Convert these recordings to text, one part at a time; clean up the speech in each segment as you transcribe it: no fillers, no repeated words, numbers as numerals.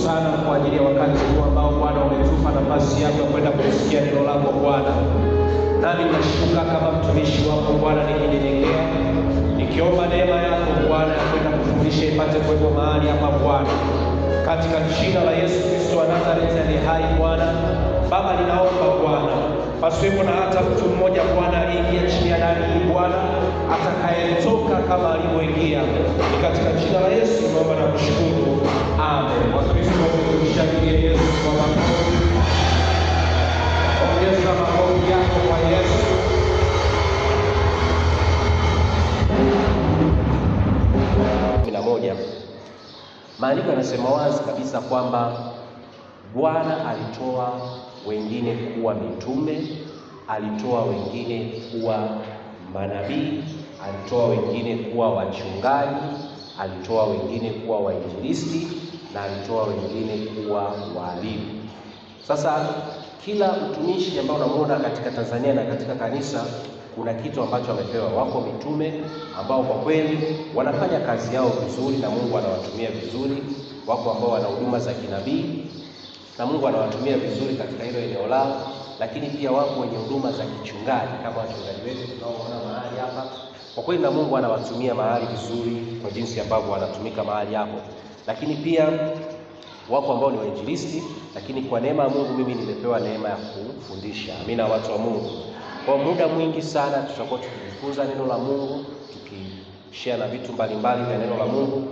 sana kwa ajili ya wakati huu ambao Bwana umetupa nafasi yako kwenda kusikia neno lako Bwana. Nami nashuka kama mtumishi wako Bwana, nikinyenyekea nikiomba neema yako Bwana ya kwenda kufundisha ipate kuwepo mahali hapa Bwana, katika jina la Yesu Kristo wa Nazareti aliye hai Bwana. Baba, ninaomba Bwana pasiwepo na hata mtu mmoja Bwana aliingia chini ya ndani hii Bwana atakayetoka kama alivyoingia. Ni katika jina la Yesu naomba na kushukuru. Amen. Wakristo tumshangilie Yesu kwa makofi. Ongeza makofi yako kwa Yesu. Maandiko yanasema wazi kabisa kwamba Bwana alitoa wengine kuwa mitume, alitoa wengine kuwa manabii, alitoa wengine kuwa wachungaji, alitoa wengine kuwa wainjilisti na alitoa wengine kuwa walimu. Sasa kila mtumishi ambao unamuona katika Tanzania na katika kanisa kuna kitu ambacho amepewa. Wako mitume ambao kwa kweli wanafanya kazi yao vizuri na Mungu anawatumia vizuri. Wako ambao wana huduma za kinabii na Mungu anawatumia vizuri katika hilo eneo lao. Lakini pia wako wenye huduma za kichungaji kama wachungaji wetu tunaoona mahali hapa. Kwa kweli na Mungu anawatumia mahali vizuri kwa jinsi ambavyo wanatumika mahali hapo. Lakini pia wako ambao ni wainjilisti, lakini kwa neema ya Mungu mimi nimepewa neema ya kufundisha. Amina, watu wa Mungu. Kwa muda mwingi sana tutakuwa tukijifunza neno la Mungu, tukishare na vitu mbalimbali vya neno la Mungu,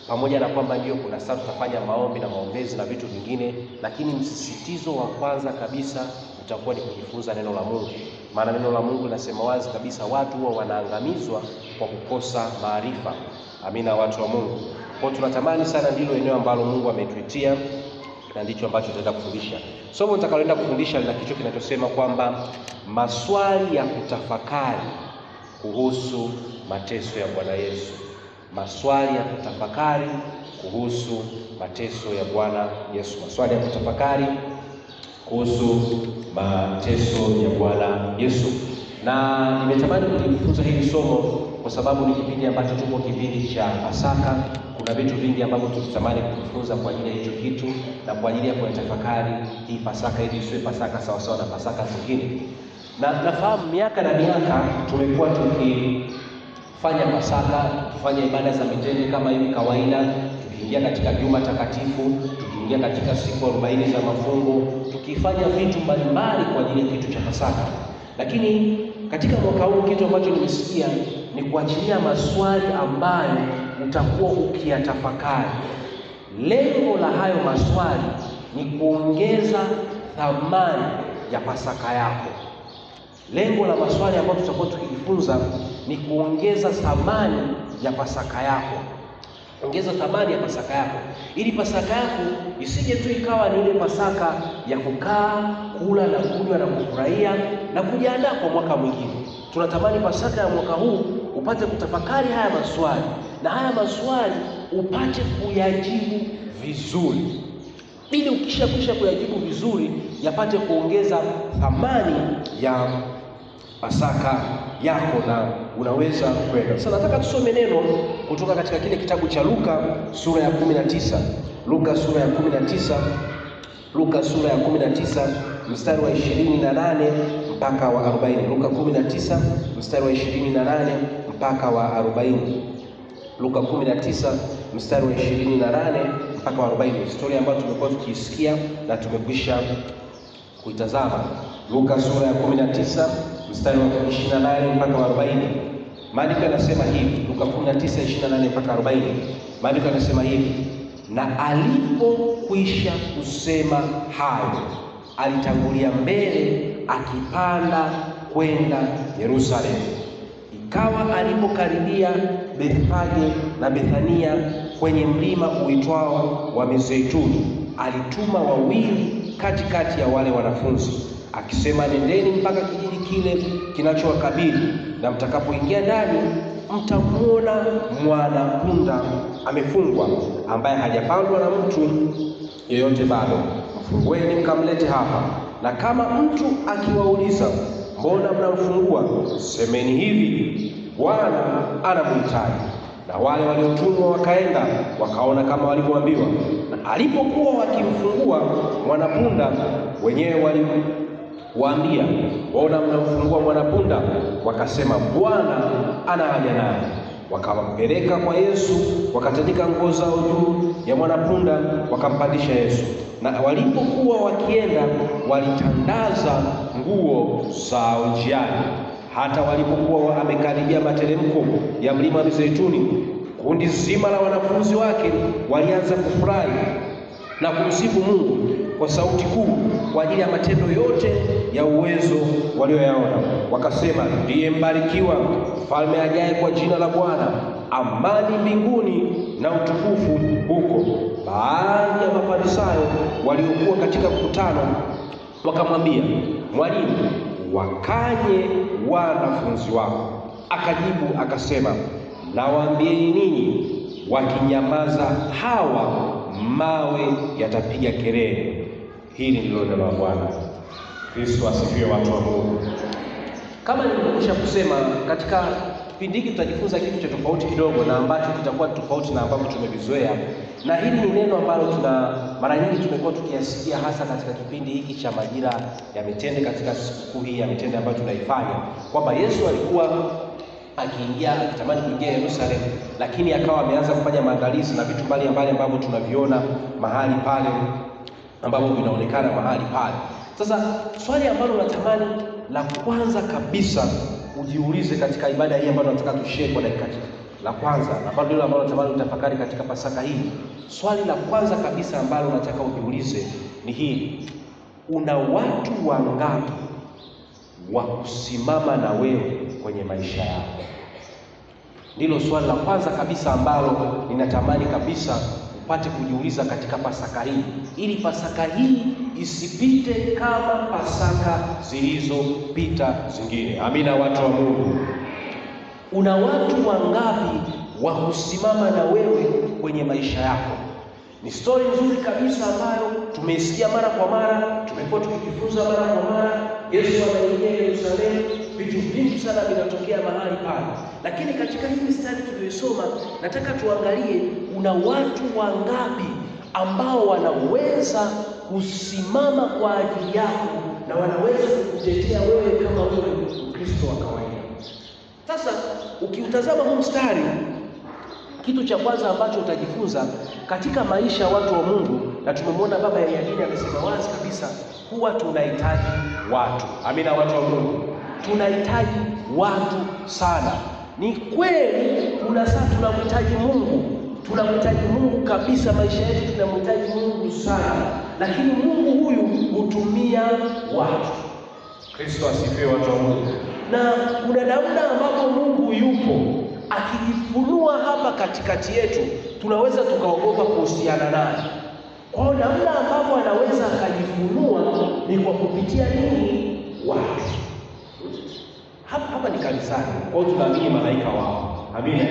pamoja na kwamba ndio kuna saa tutafanya maombi na maombezi na vitu vingine, lakini msisitizo wa kwanza kabisa utakuwa ni kujifunza neno la Mungu. Maana neno la Mungu linasema wazi kabisa watu huwa wanaangamizwa kwa kukosa maarifa. Amina, watu wa Mungu. Kwa tunatamani sana ndilo eneo ambalo Mungu ametuitia na ndicho ambacho tutaenda kufundisha. Somo nitakaloenda kufundisha lina kichwa kinachosema kwamba maswali ya kutafakari kuhusu mateso ya Bwana Yesu. Maswali ya kutafakari kuhusu mateso ya Bwana Yesu. Maswali ya kutafakari kuhusu mateso ya Bwana Yesu. Na nimetamani kujifunza hili somo kwa sababu ni kipindi ambacho tuko kipindi cha Pasaka. Kuna vitu vingi ambavyo tunatamani kujifunza kwa ajili ya hicho kitu na kwa ajili ya kutafakari hii Pasaka ili isiwe Pasaka sawa sawa na Pasaka zingine. Na nafahamu miaka na miaka tumekuwa tukifanya Pasaka, tukifanya ibada za mitende kama hivi kawaida, tukiingia katika juma takatifu, tukiingia katika siku 40 za mafungo, tukifanya vitu mbalimbali kwa ajili ya kitu cha Pasaka. Lakini katika mwaka huu kitu ambacho nimesikia ni kuachilia maswali ambayo utakuwa ukiyatafakari. Lengo la hayo maswali ni kuongeza thamani ya Pasaka yako. Lengo la maswali ambayo tutakuwa tukijifunza ni kuongeza thamani ya Pasaka yako. Ongeza thamani ya Pasaka yako, ili Pasaka yako isije tu ikawa ni ile Pasaka ya kukaa, kula na kunywa na kufurahia na kujiandaa kwa mwaka mwingine. Tunatamani Pasaka ya mwaka huu upate kutafakari haya maswali, na haya maswali upate kuyajibu vizuri, ili ukisha kuyajibu vizuri yapate kuongeza thamani ya Pasaka yako na unaweza kwenda. Sasa nataka tusome neno kutoka katika kile kitabu cha Luka sura ya 19. Luka sura ya 19. Luka sura ya 19 mstari wa 28 mpaka wa 40. Luka 19 mstari wa 28 mpaka wa 40. Luka 19 mstari wa 28 mpaka wa 40. Historia ambayo tumekuwa tukisikia na tumekwisha kuitazama. Luka sura ya 19 mstari wa 28 mpaka wa 40. Maandiko yanasema hivi, Luka 19:28 mpaka 40. Maandiko yanasema hivi: na alipokwisha kusema hayo, alitangulia mbele akipanda kwenda Yerusalemu. Ikawa alipokaribia Bethfage na Bethania kwenye mlima uitwao wa Mizeituni, alituma wawili katikati ya wale wanafunzi akisema, nendeni mpaka kijiji kile kinachowakabili, na mtakapoingia ndani mtamwona mwana-punda amefungwa, ambaye hajapandwa na mtu yeyote bado. Mfungueni mkamlete hapa, na kama mtu akiwauliza, mbona mnamfungua, semeni hivi, Bwana anamhitaji. Na wale waliotumwa wakaenda wakaona kama walivyoambiwa. Na alipokuwa wakimfungua mwanapunda, wenyewe waliwaambia, waona mnamfungua mwanapunda? Wakasema, Bwana ana haja naye. Wakampeleka kwa Yesu, wakatandika nguo zao juu ya mwanapunda, wakampandisha Yesu. Na walipokuwa wakienda, walitandaza nguo zao njiani. Hata walipokuwa wamekaribia materemko ya mlima wa Mizeituni, kundi zima la wanafunzi wake walianza kufurahi na kumsifu Mungu kwa sauti kuu kwa ajili ya matendo yote ya uwezo walioyaona. Wakasema, ndiye mbarikiwa mfalme ajaye kwa jina la Bwana, amani mbinguni na utukufu huko. Baadhi ya Mafarisayo waliokuwa katika mkutano wakamwambia, Mwalimu, wakanye wanafunzi wako. Akajibu akasema, nawaambieni ninyi, wakinyamaza hawa mawe yatapiga kelele. Hili ndilo neno la Bwana. Kristo asifiwe, watu wa Mungu. Kama nilivyokwisha kusema, katika kipindi hiki tutajifunza kitu cha tofauti kidogo, na ambacho kitakuwa tofauti na ambavyo tumevizoea. Na hili ni neno ambalo mara nyingi tumekuwa tukiyasikia, hasa katika kipindi hiki cha majira ya mitende, katika sikukuu hii ya mitende ambayo tunaifanya, kwamba Yesu alikuwa akitamani kuingia Yerusalemu, lakini akawa ameanza kufanya maandalizi na vitu mbalimbali ambavyo tunaviona mahali pale, ambapo vinaonekana mahali pale. Sasa swali ambalo natamani la kwanza kabisa ujiulize katika ibada hii ambayo nataka tushare kwa dakika la kwanza, ambalo ndilo ambalo natamani utafakari katika Pasaka hii. Swali la kwanza kabisa ambalo nataka ujiulize ni hili: una watu wangapi wa kusimama na wewe kwenye maisha yako? Ndilo swali la kwanza kabisa ambalo ninatamani kabisa upate kujiuliza katika Pasaka hii, ili Pasaka hii isipite kama Pasaka zilizopita zingine. Amina, watu wa Mungu. Una watu wangapi wa kusimama na wewe kwenye maisha yako? Ni story nzuri kabisa ambayo tumeisikia mara kwa mara, tumekuwa tukijifunza mara kwa mara. Yesu anaingia Yerusalemu, vitu vingi sana vinatokea mahali pale. Lakini katika hii mistari tuliyosoma, nataka tuangalie una watu wangapi ambao wanaweza kusimama kwa ajili yako na wanaweza kukutetea wewe kama wewe Mkristo wa kawaida. Sasa ukiutazama huu mstari, kitu cha kwanza ambacho utajifunza katika maisha ya watu wa Mungu, na tumemwona baba ya Yadini amesema wazi kabisa, huwa tunahitaji watu. Amina, watu wa Mungu, tunahitaji watu sana. Ni kweli kuna saa tunamhitaji Mungu, tunamhitaji Mungu kabisa, maisha yetu tunamhitaji Mungu sana, lakini Mungu huyu hutumia watu. Kristo asifiwe, watu wa Mungu. Na kuna namna ambapo Mungu yupo akijifunua hapa katikati yetu, tunaweza tukaogopa kuhusiana naye. Kwa namna ambapo anaweza akajifunua ni kwa kupitia nini? Watu. Hapa ni kanisani, kwa hiyo tunaamini malaika wao. Amina.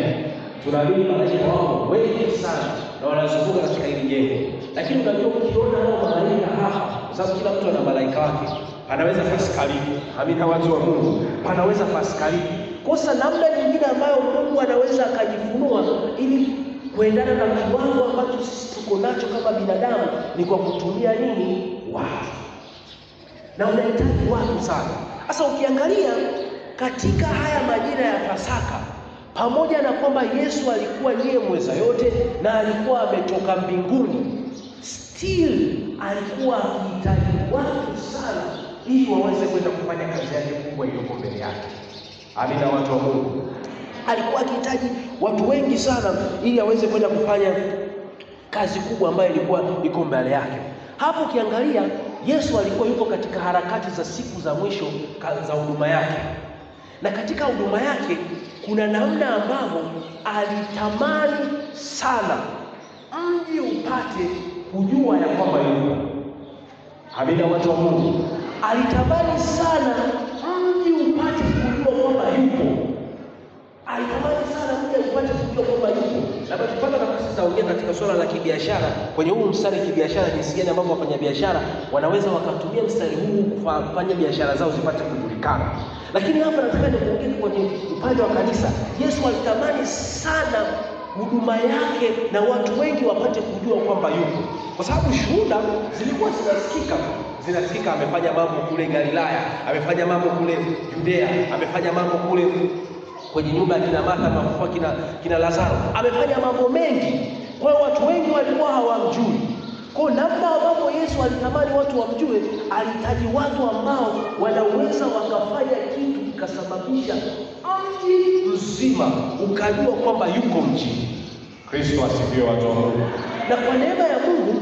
Tunaamini malaika wao wengi sana na wanazunguka katika hili jengo. Lakini unajua, ukiona hao malaika hapa, kwa sababu kila mtu ana malaika wake, anaweza pasikalifu. Amina, watu wa Mungu, anaweza pasikalifu. Kosa namna nyingine ambayo Mungu anaweza akajifunua ili kuendana na kiwango ambacho sisi tuko nacho kama binadamu ni kwa kutumia nini? Watu. Na unahitaji watu sana. Sasa ukiangalia katika haya majira ya Pasaka, pamoja na kwamba Yesu alikuwa ndiye mweza yote na alikuwa ametoka mbinguni, still alikuwa akihitaji watu sana ili waweze kwenda kufanya kazi yake kubwa iliyoko mbele yake. Amina, watu wa Mungu. Alikuwa akihitaji watu wengi sana ili aweze kwenda kufanya kazi kubwa ambayo ilikuwa iko mbele yake. Hapo ukiangalia, Yesu alikuwa yupo katika harakati za siku za mwisho za huduma yake. Na katika huduma yake kuna namna ambavyo alitamani sana mji upate kujua ya kwamba yupo. Amina, watu wa Mungu. Alitamani sana mji upate kujua kwamba yupo. Alitamani sana mji upate kujua kwamba yupo. Na tupata nafasi taongea katika swala la kibiashara. Kwenye huu mstari kibiashara, jinsi gani ambavyo wafanyabiashara wanaweza wakatumia mstari huu kufanya biashara zao zipate kujulikana. kujulikana. Lakini hapa nataka nikuongee kwenye upande wa kanisa. Yesu alitamani sana huduma yake na watu wengi wapate kujua kwamba yuko. Kwa sababu shuhuda zilikuwa zinasikika, amefanya mambo kule Galilaya, amefanya mambo kule Judea, amefanya mambo kule kwenye nyumba ya kina Martha, mafufua kina Lazaro, amefanya mambo mengi. Kwa hiyo watu wengi walikuwa hawamjui. Kwa namna ambavyo Yesu alitamani watu wamjue, alihitaji watu ambao wanaweza wakafanya kitu kikasababisha mji mzima ukajua kwamba yuko mjini. Kristo asifiwe, watu wa Mungu. Na kwa neema ya Mungu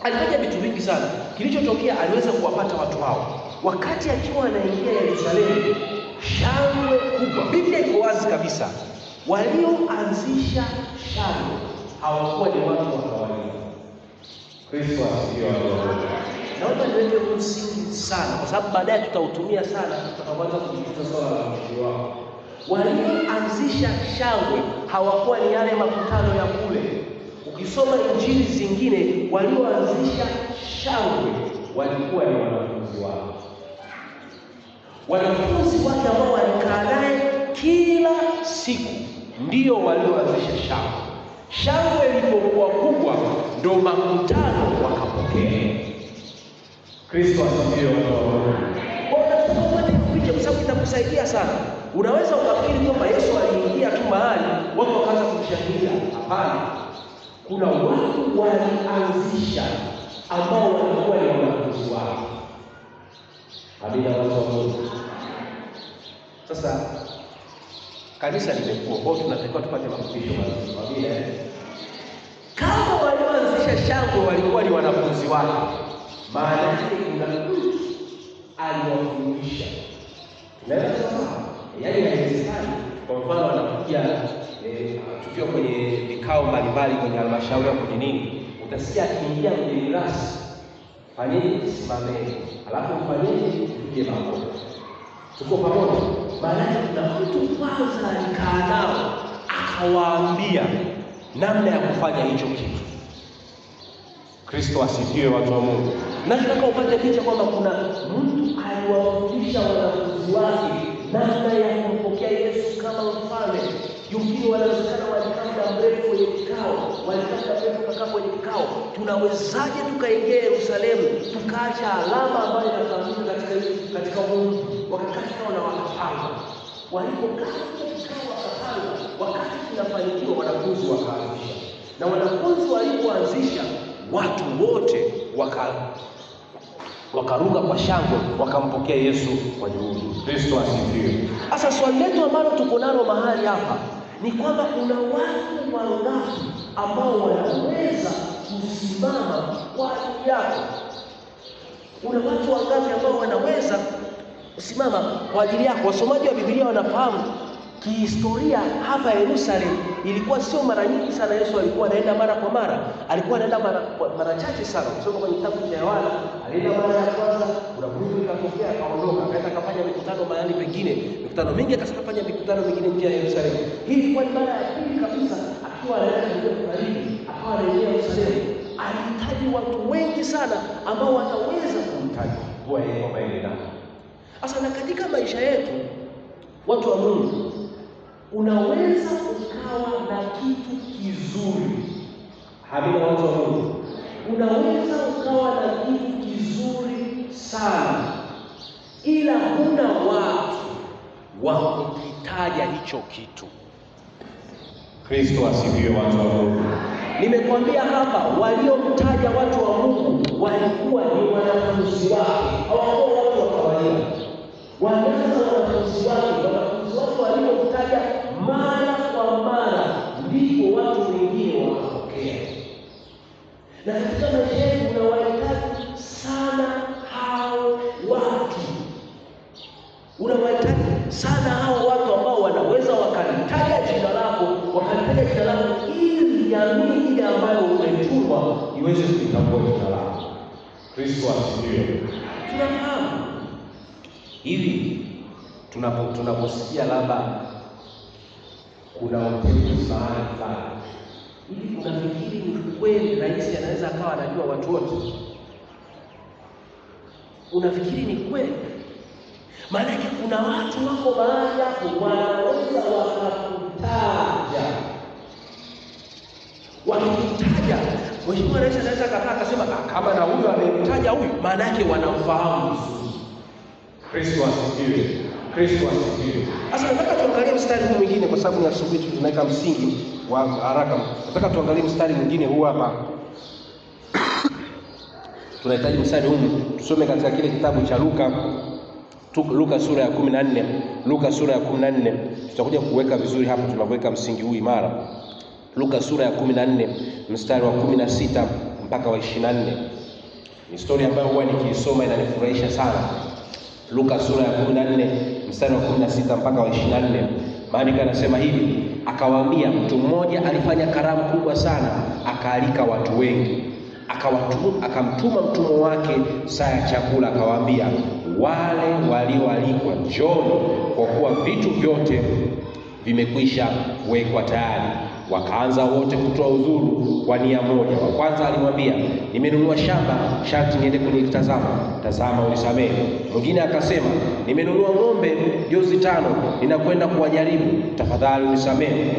alifanya vitu vingi sana. Kilichotokea, aliweza kuwapata watu hao. Wakati akiwa anaingia Yerusalemu, shangwe kubwa. Biblia iko wazi kabisa. Walioanzisha shangwe hawakuwa ni watu wa kawaida. Kristo asifiwe, watu wa Mungu. Naomba niweke msingi sana, kwa sababu baadaye tutautumia sana tutakapoanza kujifunza swala la mwisho wao. Walioanzisha shangwe hawakuwa ni yale makutano ya kule. Ukisoma injili zingine, walioanzisha shangwe walikuwa ni wanafunzi wao. Wanafunzi wake ambao walikaa naye kila siku ndio walioanzisha shangwe. Shangwe ilipokuwa kubwa, ndio makutano wakapokea. Kristo asifiwe, watu wa Mungu. Kwa sababu itakusaidia sana. Unaweza ukafikiri kwamba Yesu aliingia tu mahali watu wakaanza kumshangilia. Hapana. Kuna watu walianzisha ambao walikuwa ni wanafunzi wao. Amina, watu wa Mungu. Sasa kanisa limekuwa, kwa hiyo tunatakiwa tupate mafundisho mazuri. Amina. Kama walioanzisha shangwe walikuwa ni wanafunzi wake, maana yake kuna mtu aliwafundisha. Tunaweza kusema yaani haiwezekani. Kwa mfano anakuja tukiwa kwenye vikao mbalimbali kwenye halmashauri au kwenye nini, utasikia akiingia mgeni rasmi, fanyeni simameni, alafu fanyeni tupige makofi. Tuko pamoja? Maana kuna mtu kwanza alikaa nao akawaambia namna ya kufanya hicho kitu. Kristo asifiwe, watu wa Mungu. Na tunataka upate picha kwamba kuna mtu aliwafundisha wanafunzi wake namna ya kumpokea Yesu kama mfalme. Yumkini wanawezekana walikaa muda mrefu kwenye kikao, walikaa kwenye kikao. Tunawezaje tukaingia Yerusalemu tukaacha alama ambayo inafahamika katika Mungu? Wakakaa kikao na wakapanga. Walipokaa kikao wakapanga, wakati kinafanikiwa wanafunzi wakaanzisha. Na wanafunzi walipoanzisha, watu wote wakaruka kwa shangwe, wakampokea Yesu kwa juhudi. Kristo asifiwe. Sasa swali letu ambalo tuko nalo mahali hapa ni kwamba kuna watu wangapi ambao wanaweza kusimama kwa ajili yako? Kuna watu wangapi ambao wanaweza kusimama kwa ajili yako? Wasomaji wa Biblia wanafahamu kihistoria hapa Yerusalemu ilikuwa sio mara nyingi sana Yesu alikuwa anaenda mara kwa mara. Alikuwa anaenda mara chache sana. Kusoma kwenye kitabu cha Yohana, alienda mara ya kwanza, kuna grupu ikatokea akaondoka, akaenda akafanya mikutano mahali pengine. Mikutano mingi akafanya mikutano mingine nje ya Yerusalemu. Hii ilikuwa ni mara ya pili kabisa akiwa anaenda karibu, akawa anaingia Yerusalemu. Alihitaji watu wengi sana ambao wataweza kumtaja kwa yeye kwa maana. Sasa na katika maisha yetu watu wa Mungu, unaweza ukawa na kitu kizuri. Hamina, watu wa Mungu. Unaweza ukawa na kitu kizuri sana, ila huna watu wa kukitaja hicho kitu. Kristo asifiwe, watu wa Mungu. Nimekuambia hapa, waliomtaja watu wa Mungu walikuwa ni wanafunzi wake, hawakuwa watu wa kawaida. Wanaanza wanafunzi wake waliomtaja mara kwa mara, ndipo watu wengine wakapokea. Na katika maisha yetu unawahitaji sana hao watu. Unawahitaji sana hao watu ambao wanaweza wakalitaja jina lako, ili jamii ile ambayo umetumwa iweze kutambua jina lako. Kristo asifiwe. Tunafahamu hivi tunaposikia labda kuna upepo mahali fulani, hivi unafikiri ni kweli rais anaweza akawa anajua watu wote? Unafikiri ni kweli? Maana kuna watu wako mahali hapo wanaweza wakakutaja. Wakitaja, Mheshimiwa Rais anaweza akasema kama na huyu amemtaja huyu, maana yake wanamfahamu vizuri. Kristo asifiwe. Kristo asifiwe. Sasa nataka tuangalie mstari huu mwingine kwa sababu ni asubuhi tunaweka msingi wa haraka. Nataka tuangalie mstari mwingine huu hapa. Tunahitaji mstari huu tusome katika kile kitabu cha Luka sura ya 14. Luka sura ya 14 tutakuja kuweka vizuri hapo tunaweka msingi huu imara. Luka sura ya 14 mstari wa 16 mpaka wa 24. Ni story ambayo huwa nikiisoma inanifurahisha sana. Luka sura ya 14 mstari wa 16 mpaka wa 24. Maandiko yanasema hivi: akawaambia, mtu mmoja alifanya karamu kubwa sana, akaalika watu wengi. Akamtuma mtumwa wake saa ya chakula, akawaambia, wale walioalikwa njooni, kwa kuwa vitu vyote vimekwisha wekwa tayari. Wakaanza wote kutoa udhuru kwa nia moja. Wa kwanza alimwambia, nimenunua shamba, sharti niende kulitazama. Tazama unisamehe. Mwingine akasema, nimenunua ng'ombe jozi 5, ninakwenda kuwajaribu. Tafadhali unisamehe.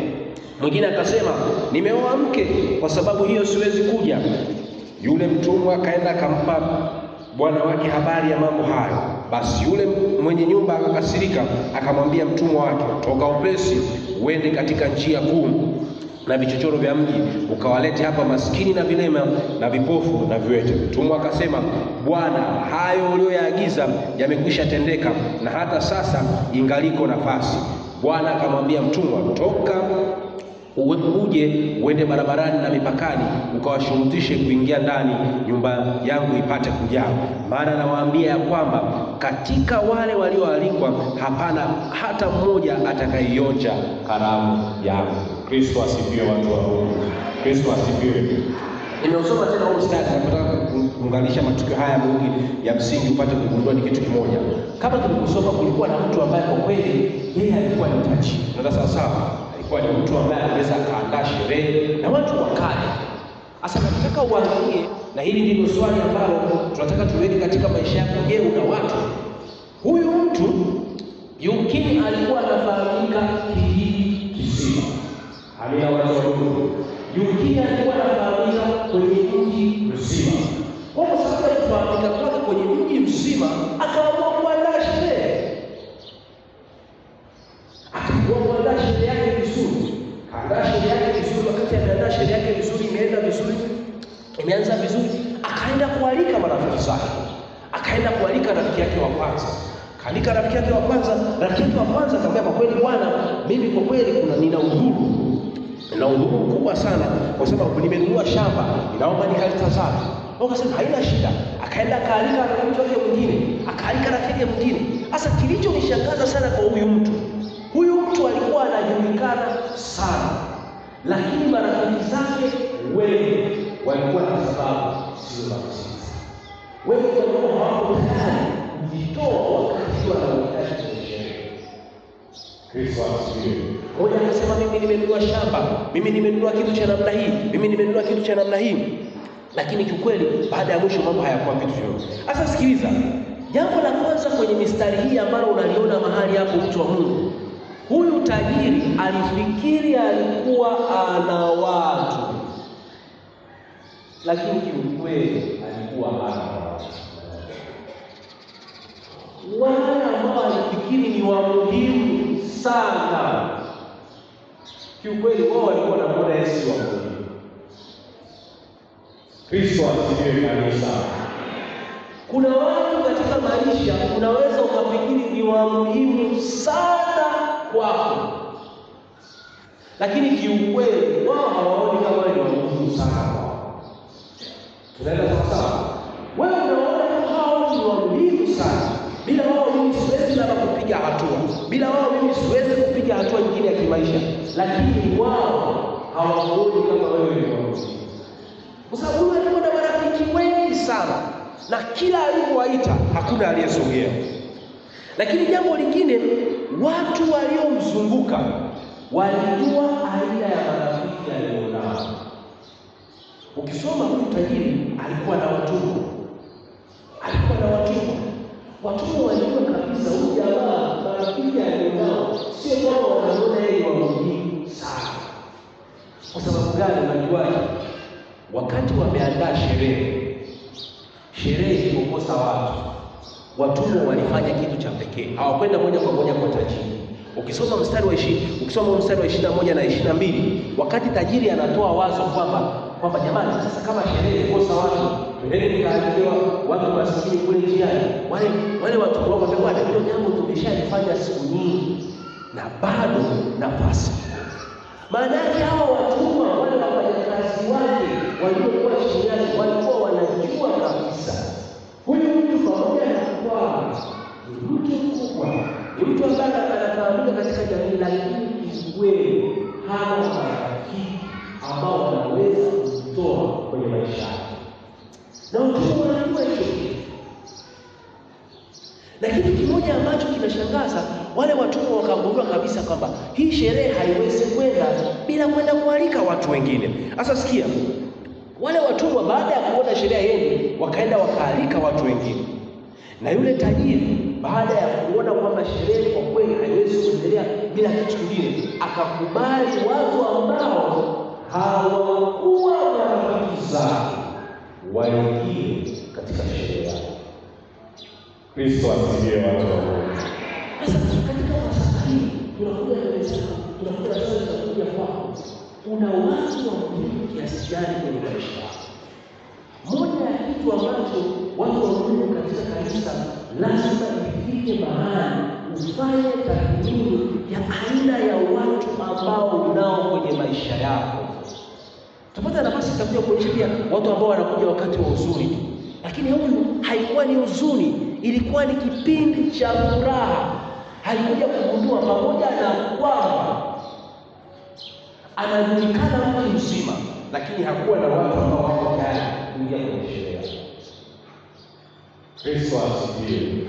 Mwingine akasema, nimeoa mke, kwa sababu hiyo siwezi kuja. Yule mtumwa akaenda akampa bwana wake habari ya mambo hayo. Basi yule mwenye nyumba akakasirika, akamwambia mtumwa wake, toka upesi uende katika njia kuu na vichochoro vya mji, ukawalete hapa maskini na vilema na vipofu na viwete. Mtumwa akasema, Bwana, hayo uliyoyaagiza yamekwisha tendeka, na hata sasa ingaliko nafasi. Bwana akamwambia mtumwa, toka uje uende barabarani na mipakani, ukawashurutishe kuingia ndani, nyumba yangu ipate kujaa. Maana nawaambia ya kwamba katika wale walioalikwa hapana hata mmoja atakayeionja karamu yangu. Kristo asifiwe, watu wa Mungu. Kristo asifiwe. Nimeusoma tena huu mstari nataka kuunganisha matukio haya mengi ya msingi upate kugundua ni kitu kimoja. Kama tulikusoma, kulikuwa na mtu ambaye kwa kweli yeye alikuwa ni tajiri. Ndio sawa. Alikuwa ni mtu ambaye anaweza kaandaa sherehe na watu wakale. Sasa nataka uangalie, na hili ndilo swali ambalo tunataka tuweke katika maisha yako. Je, una watu? Huyu mtu yumkini alikuwa anafahamika kijiji kizima. Amina, watu wa Mungu. Yumkini alikuwa anafahamika kwenye mji mzima. Kwa sababu alifahamika kwake kwenye mji mzima, akaamua kuandaa sherehe. Akaamua kuandaa sherehe yake vizuri. Kaandaa sherehe yake vizuri. Wakati anaandaa sherehe yake vizuri, imeenda vizuri, imeanza vizuri, akaenda kualika marafiki zake. Akaenda kualika rafiki yake wa kwanza. Kaalika rafiki yake wa kwanza. Rafiki yake wa kwanza akamwambia, kwa kweli bwana, mimi kwa kweli nina udhuru. Na udhuru mkubwa sana, kwa sababu nimenunua shamba, ninaomba nikalitazame. Akasema haina shida. Akaenda kaalika rafiki yake mwingine, akaalika rafiki yake mwingine. Sasa kilichonishangaza sana kwa huyu mtu alikuwa anajulikana sana, lakini marafiki zake wengi walikuwa na sababu sio za msingi. Wengi walikuwa hawako tayari kujitoa wakati wanahitaji sherehe. Kristo asifiwe. Mmoja akasema, mimi nimenunua shamba, mimi nimenunua kitu cha namna hii, mimi nimenunua kitu cha namna hii. Lakini kiukweli baada ya mwisho mambo hayakuwa vitu vyote. Sasa sikiliza. Jambo la kwanza kwenye mistari hii ambalo unaliona mahali hapo, mtu wa Mungu, huyu tajiri alifikiri alikuwa ana watu, lakini kiukweli alikuwa hana watu. Wale ambao alifikiri ni wa muhimu sana, kiukweli wao walikuwa na muda Yesu wa muhimu. Kristo asifiwe kanisa. Kuna watu katika maisha unaweza ukafikiri ni wa muhimu sana kwako, lakini kiukweli wao hawaoni kama ni wa muhimu sana kwako. Tunaenda sawa? Wewe unaona kama hao ni wa muhimu sana. Bila wao mimi siwezi labda kupiga hatua. Bila wao mimi siwezi kupiga hatua nyingine ya kimaisha. Lakini wao hawaoni kama wewe ni wa muhimu. Kwa sababu wewe alikuwa na marafiki wengi sana, na kila alipowaita hakuna aliyesogea. Lakini jambo lingine, watu waliomzunguka walijua aina ya marafiki alionao. Ukisoma huyu tajiri alikuwa na watumwa. Watumwa walijua kabisa huyu jamaa marafiki alionao sio kwamba wanaona yeye wa muhimu sana. Kwa sababu gani? Unajuaje? Wakati wameandaa sherehe ilipokosa watumwa walifanya kitu cha pekee. Hawakwenda moja kwa moja kwa tajiri. Ukisoma mstari wa 21 na 22, wakati tajiri anatoa wazo kwamba jamani, sasa kama sherehe ikosa watu, twendeni tukaalikwe watu maskini kule njiani. Wale watumwa wakaambia, bwana, hilo jambo tumeshalifanya siku nyingi na bado nafasi. Maana yake hao watumwa, wale wafanyakazi wake waliokuwa chini yake, walikuwa wanajua kabisa huyu mtu pamoja na kwamba ni mtu mkubwa, ni mtu ambaye anafahamika katika jamii, lakini kiukweli hana marafiki ambao wanaweza kutoa kwenye maisha yake. Na watumwa wanajua hicho. Na kitu kimoja ambacho kinashangaza, wale watumwa wakagundua kabisa kwamba hii sherehe haiwezi kwenda bila kwenda kualika watu wengine. Sasa sikia, wale watumwa baada ya kuona sherehe yeye wakaenda wakaalika watu wengine. Na yule tajiri baada ya kuona kwamba sherehe kwa kweli haiwezi kuendelea bila kitu kingine, akakubali watu ambao hawakuwa marafiki zake waingie katika sherehe yake. Kristo asifiwe watu wa Mungu. Sasa katika masaa hii tunakuja tunakuja kwako, una watu wa muhimu kiasi gani kwenye maisha yako? Moja ya kitu ambacho watu wa Mungu katika kanisa lazima ifike mahali ufanye tathmini ya aina ya watu ambao unao kwenye maisha yako. Tupata nafasi tutakuja kuonyesha pia watu ambao wanakuja wakati wa huzuni. Lakini huyu haikuwa ni huzuni, ilikuwa ni kipindi cha furaha. Alikuja kugundua pamoja na kwamba anajulikana mji mzima, lakini hakuwa na watu ambao wako tayari kuingia kwenye sherehe. Kristo asifiwe.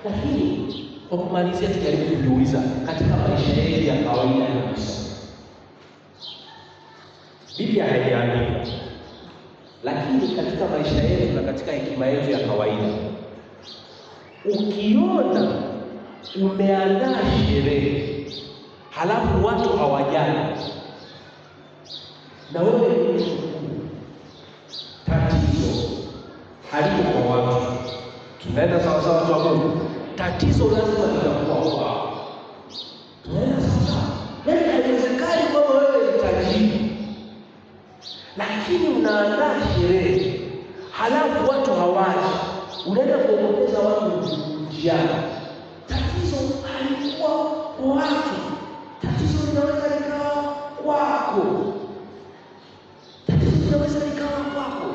Lakini kwa kumalizia, tujaribu kujiuliza katika maisha yetu ya kawaida kabisa. Biblia haijaandika, lakini katika maisha yetu na katika hekima yetu ya kawaida, ukiona umeandaa sherehe halafu watu hawajali na wewe ni mshukuru, tatizo haliko kwa watu. Tunaenda sawa sawa watu wa Mungu, tatizo lazima litakuwa kwao. Tunaenda sawa. Yaani haiwezekani kwamba wewe ni tajiri lakini unaandaa sherehe halafu watu hawaji, unaenda kuongeza watu njiani. Tatizo halikuwa kwa watu, tatizo linaweza likawa kwako. Tatizo linaweza likawa kwako.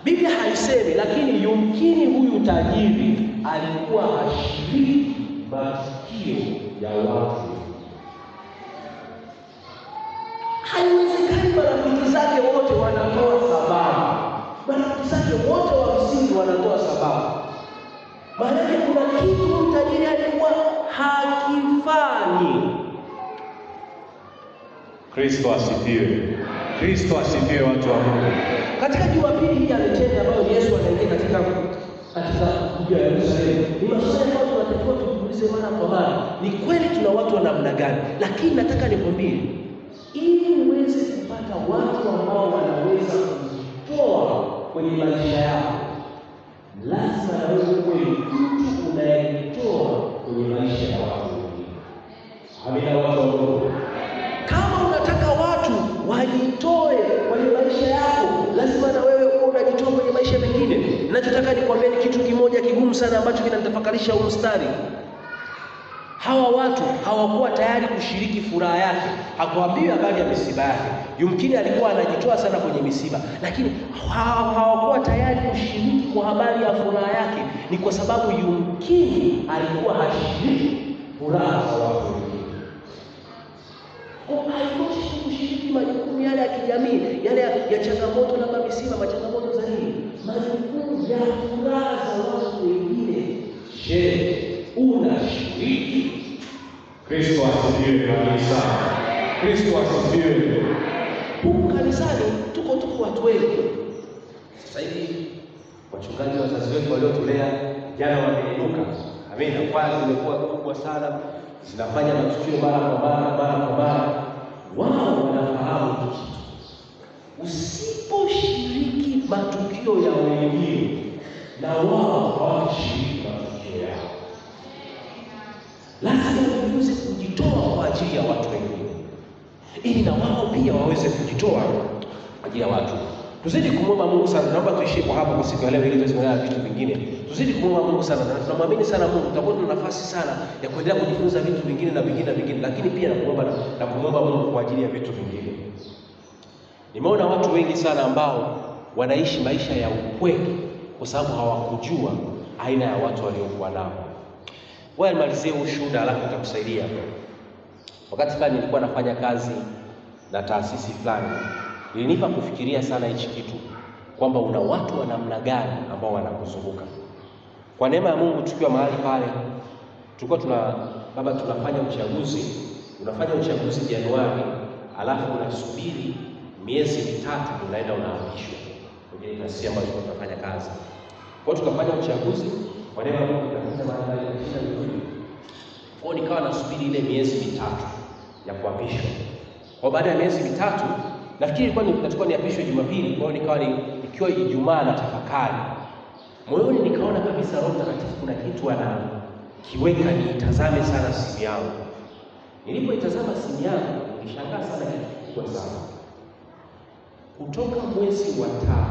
Biblia haisemi, lakini yumkini huyu tajiri alikuwa hashiriki matukio ya watu. Haiwezekani marafiki zake wote wanatoa sababu. Marafiki zake wote wa msingi wanatoa sababu. Maana kuna kitu tajiri alikuwa hakifanyi. Kristo asifiwe. Kristo asifiwe watu wa Mungu. Katika Jumapili hii ya Mitende ambayo Yesu anaingia katika mji wa Yerusalemu, ni maswali ambayo tunatakiwa tujiulize mara kwa mara. Ni kweli tuna watu wa namna gani? Lakini nataka nikwambie, ili uweze kupata watu ambao wanaweza kutoa kwenye maisha yako, lazima na wewe uwe mtu unayetoa kwenye maisha ya watu wengine. Amina watu wa Mungu. Kama unataka watu wajitoe kwenye maisha yako, lazima na wewe uwe unajitoa kwenye maisha mengine. Ninachotaka nikwambie ni kitu kimoja kigumu sana ambacho kinanitafakarisha huu mstari. Hawa watu hawakuwa tayari kushiriki furaha yake. Hakuambiwa habari ya misiba yake. Yumkini alikuwa anajitoa sana kwenye misiba, lakini hawakuwa tayari kushiriki kwa habari ya furaha yake. Ni kwa sababu yumkini alikuwa hashiriki furaha za watu wengine. Haikuwa kushiriki majukumu yale ya kijamii, yale ya changamoto na misiba, machangamoto za nini? Majukumu ya furaha za watu wengine. Je, unashiriki? Kristo asifiwe kabisa. Kristo asifiwe. Huku kanisani tuko watu wengi. Sasa hivi wachungaji wazazi wetu waliotulea jana wameinuka. Amina. Kwaya zimekuwa kubwa sana, zinafanya matukio mara kwa mara. Wao wanafahamu kitu. Usiposhiriki matukio ya wengine, na wao hawashiriki matukio yao. Lazima uweze kujitoa kwa ajili ya watu wengine, ili na wao pia waweze kujitoa kwa ajili ya watu. Tuzidi kumwomba Mungu sana. Naomba tuishie kwa hapo kwa siku ya leo, ili tuweze kuelewa vitu vingine. Tuzidi kumwomba Mungu sana, na tunamwamini sana Mungu. Tutakuwa na nafasi sana ya kuendelea kujifunza vitu vingine na vingine, lakini pia na kumwomba Mungu kwa ajili ya vitu vingine. Nimeona watu wengi sana ambao wanaishi maisha ya upweke kwa sababu hawakujua aina ya watu waliokuwa nao. Wewe nimalizie ushuhuda alafu nitakusaidia. Wakati fulani nilikuwa nafanya kazi na taasisi fulani, ilinipa kufikiria sana hichi kitu, kwamba una watu wa namna gani ambao wanakuzunguka. Kwa neema ya Mungu, tukiwa mahali pale, tulikuwa tunafanya uchaguzi. Unafanya uchaguzi Januari, alafu unasubiri miezi mitatu unaenda unaapishwa kwenye taasisi ambayo tunafanya kazi. Kwa hiyo tukafanya uchaguzi, kwa neema ya Mungu tukafanya mahali pale vizuri. Kwa hiyo nikawa nasubiri ile miezi mitatu ya kuapishwa. Kwa baada ya miezi mitatu, nafikiri ilikuwa niapishwe Jumapili, kwa hiyo nikiwa Ijumaa na tafakari. Moyoni nikaona kabisa Roho Mtakatifu kuna kitu anakiweka niitazame sana simu yangu. Nilipoitazama simu yangu, nilishangaa sana kitu kikubwa sana. Kutoka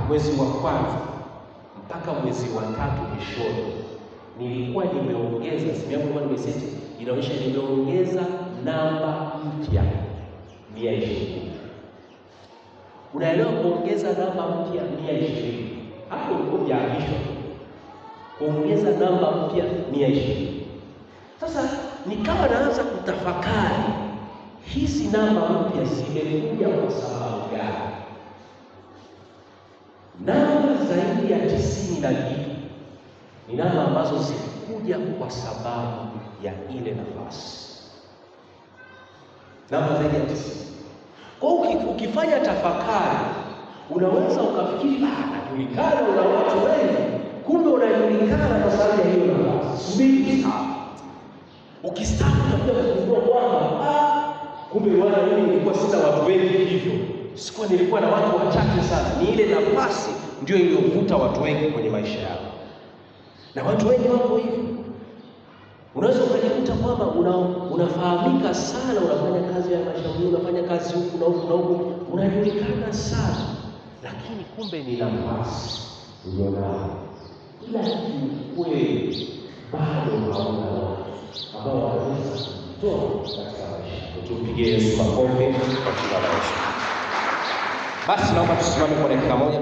mwezi wa kwanza mpaka mwezi wa tatu mwishoni, nilikuwa nimeongeza, simu yangu ilikuwa nimeseti, inaonyesha nimeongeza namba mpya 120. Unaelewa kuongeza namba mpya 120? Hapo ulikuwa hujaapishwa. Kuongeza namba mpya 120. Sasa nikawa naanza kutafakari, hizi namba mpya zimekuja kwa sababu gani? Namba zaidi ya 90 na kitu ni namba ambazo zilikuja kwa sababu ya ile nafasi. Namba zaidi ya 90. Kwa hiyo ukifanya tafakari, unaweza ukafikiri najulikana, una watu wengi, kumbe unajulikana kwa sababu ya hiyo nafasi. Subiri sana. Ukistaafu utakuja kugundua kwamba kumbe mimi nilikuwa sina watu wengi hivyo. Nilikuwa na watu wachache sana. Ni ile nafasi ndio iliyovuta watu wengi kwenye maisha yao. Na watu wengi wako hivyo. Unaweza ukajikuta kwamba unafahamika sana, unafanya kazi ya mashauri, unafanya kazi huku na huku, unajulikana sana, lakini kumbe ni nafasi ulionayo. Ila kweli bado hauna watu ambao wanaweza kutoa katika maisha. Tumpigie Yesu makofi kwa jina la Yesu. Basi naomba tusimame kwa dakika moja.